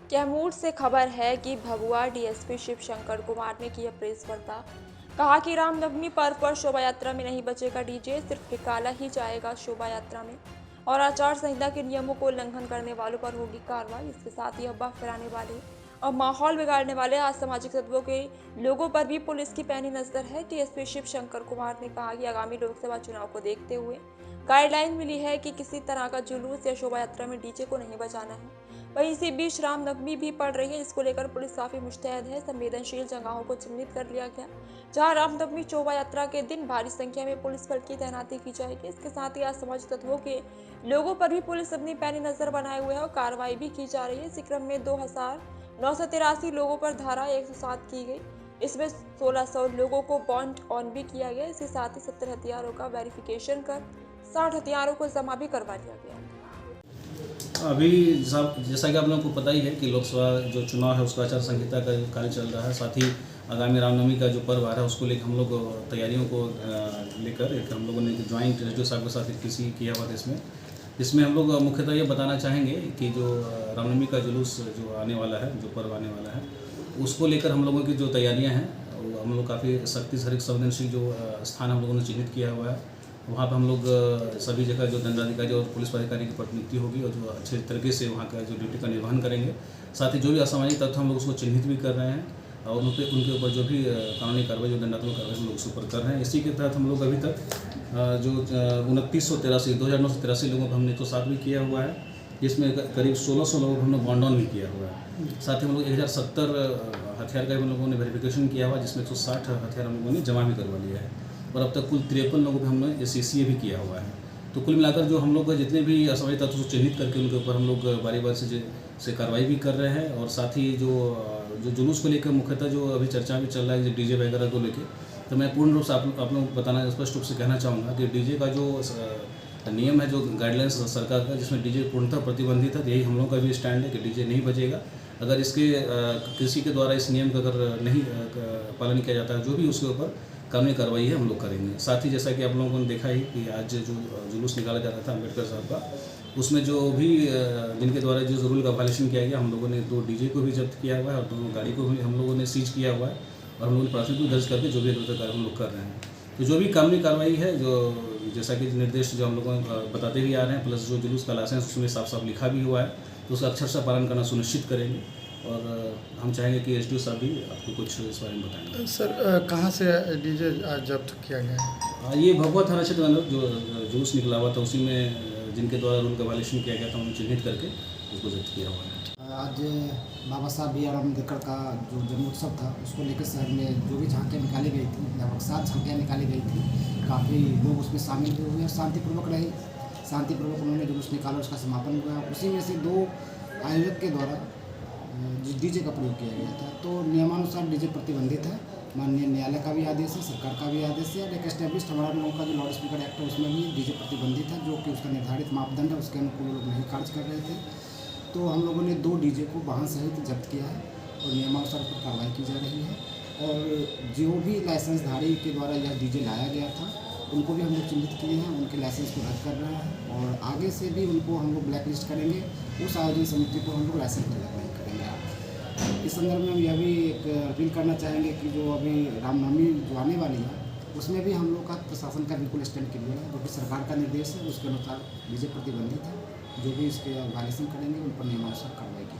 कैमूर से खबर है कि भभुआ डीएसपी शिव शंकर कुमार ने किया प्रेस वार्ता। कहा कि रामनवमी पर्व पर शोभा यात्रा में नहीं बचेगा डीजे, सिर्फ निकाला ही जाएगा शोभा यात्रा में और आचार संहिता के नियमों को उल्लंघन करने वालों पर होगी कार्रवाई। इसके साथ ही अफवाह फैलाने वाले और माहौल बिगाड़ने वाले असामाजिक तत्वों के लोगों पर भी पुलिस की पैनी नजर है। डीएसपी शिव शंकर कुमार ने कहा कि आगामी लोकसभा चुनाव को देखते हुए गाइडलाइन मिली है कि किसी तरह का जुलूस या शोभा यात्रा में डीजे को नहीं बजाना है। वहीं इसी बीच रामनवमी भी पड़ रही है, जिसको लेकर पुलिस काफी मुस्तैद है। संवेदनशील जगहों को चिन्हित कर लिया गया, जहां रामनवमी शोभा यात्रा के दिन भारी संख्या में पुलिस बल की तैनाती की जाएगी। इसके साथ ही असामाजिक तत्वों के लोगों पर भी पुलिस अपनी पैनी नजर बनाए हुए है और कार्रवाई भी की जा रही है। इसी क्रम में 2983 लोगों पर धारा 107 की गई। इसमें 1600 लोगों को बॉन्ड ऑन भी किया गया। इसके साथ ही 70 हथियारों का वेरिफिकेशन कर 60 हथियारों को जमा भी करवा लिया गया। अभी जैसा कि आप लोगों को पता ही है कि लोकसभा जो चुनाव है उसका आचार संहिता का कार्य चल रहा है। साथ ही आगामी रामनवमी का जो पर्व आ रहा है उसको लेकर हम लोग तैयारियों को लेकर एक हम लोगों ने ज्वाइंट एसडीओ साहब के साथ किसी किया हुआ था। इसमें हम लोग मुख्यतः ये बताना चाहेंगे कि जो रामनवमी का जुलूस जो आने वाला है, जो पर्व आने वाला है, उसको लेकर हम लोगों की जो तैयारियां हैं वो हम लोग काफ़ी सख्ती से हर संवेदनशील जो स्थान हम लोगों ने चिन्हित किया हुआ है वहाँ पर हम लोग सभी जगह जो दंडाधिकारी और पुलिस अधिकारी की प्रतिनियुक्ति होगी और जो अच्छे तरीके से वहाँ का जो ड्यूटी का निर्वहन करेंगे। साथ ही जो भी असामाजिक तत्व हम लोग उसको चिन्हित भी कर रहे हैं और उनके ऊपर जो भी कानूनी कार्रवाई, जो दंडात्मक कार्रवाई हम लोग उस ऊपर कर रहे हैं। इसी के तहत हम लोग अभी तक जो 2983 लोगों को हमने तो साथ भी किया हुआ है, जिसमें करीब 1600 लोगों को हमने बॉन्ड ऑन भी किया हुआ है। साथ ही हम लोग 1070 हथियार का हम लोगों ने वेरिफिकेशन किया हुआ, जिसमें 160 हथियार हम लोगों ने जमा भी करवा लिया है और अब तक कुल 53 लोगों को हमने सीसीए भी किया हुआ है। तो कुल मिलाकर जो हम लोग जितने भी असामाजिक तत्व को चिन्हित करके उनके ऊपर हम लोग बारी बारी से कार्रवाई भी कर रहे हैं। और साथ ही जो जुलूस को लेकर मुख्यतः जो अभी चर्चा भी चल रहा है डीजे वगैरह को लेकर, तो मैं पूर्ण रूप से आप लोगों को बताना स्पष्ट रूप से कहना चाहूँगा कि डीजे का जो नियम है, जो गाइडलाइंस सरकार का, जिसमें डीजे पूर्णतः प्रतिबंधित है। यही हम लोगों का भी स्टैंड है कि डीजे नहीं बजेगा। अगर इसके किसी के द्वारा इस नियम का अगर नहीं पालन किया जाता है, जो भी उसके ऊपर कानूनी कार्रवाई है हम लोग करेंगे। साथ ही जैसा कि आप लोगों ने देखा ही कि आज जो जुलूस निकाला जा रहा था अम्बेडकर साहब का, उसमें जो भी जिनके द्वारा जो रूल का वायलेशन किया गया, हम लोगों ने 2 डीजे को भी जब्त किया हुआ है और 2 गाड़ी को भी हम लोगों ने सीज किया हुआ है और हम लोगों ने प्राथमिकी दर्ज करके जो भी कार्य हम लोग कर रहे हैं। तो जो भी कानूनी कार्रवाई है, जो जैसा कि निर्देश जो हम लोगों को बताते भी आ रहे हैं, प्लस जो जुलूस का लाइसेंस उसमें साफ साफ लिखा भी हुआ है, तो उसका अक्षरशः पालन करना सुनिश्चित करेंगे। और हम चाहेंगे कि एसडीओ साहब भी आपको कुछ इस बारे में बताएंगे। सर, कहाँ से डीजे जब्त किया गया है? ये भभुआ थाना क्षेत्र में जो जुलूस निकला हुआ था, उसी में जिनके द्वारा रूल का वायलेशन किया गया था उन्हें चिन्हित करके उसको जब्त किया हुआ है। आज बाबा साहब बी आर अम्बेडकर का जो जन्मोत्सव था, उसको लेकर शहर में जो भी झांकियाँ निकाली गई थी, लगभग 7 झांकियाँ निकाली गई थी। काफ़ी लोग उसमें शामिल भी हुए और शांतिपूर्वक रहे। शांतिपूर्वक उन्होंने जुलूस निकाला, उसका समापन हुआ। उसी में से 2 आयोजक के द्वारा डीजे का प्रयोग किया गया था। तो नियमानुसार डीजे प्रतिबंधित है। माननीय न्यायालय का भी आदेश है, सरकार का भी आदेश है और एक एस्टेब्लिश्ड हमारा लोगों का जो लाउड स्पीकर एक्ट है उसमें भी डीजे प्रतिबंधित है, जो कि उसका निर्धारित मापदंड है, उसके अनुकूल लोग नहीं कार्य कर रहे थे। तो हम लोगों ने 2 डीजे को वाहन सहित जब्त किया है और नियमानुसार पर कार्रवाई की जा रही है। और जो भी लाइसेंसधारी के द्वारा यह डीजे लाया गया था, उनको भी हम लोग चिन्हित किए हैं, उनके लाइसेंस को रद्द कर रहे हैं और आगे से भी उनको हम लोग ब्लैक लिस्ट करेंगे। उस आयोजन समिति को हम लोग लाइसेंस प्रदान नहीं करेंगे। इस संदर्भ में हम यह भी एक अपील करना चाहेंगे कि जो अभी रामनवमी जो आने वाली है, उसमें भी हम लोग का प्रशासन का बिल्कुल स्टैंड क्लियर है, जो कि सरकार का निर्देश है, उसके अनुसार डीजे प्रतिबंधित है। जो भी इसके वायलेशन करेंगे उन पर नियमानुसार कार्रवाई की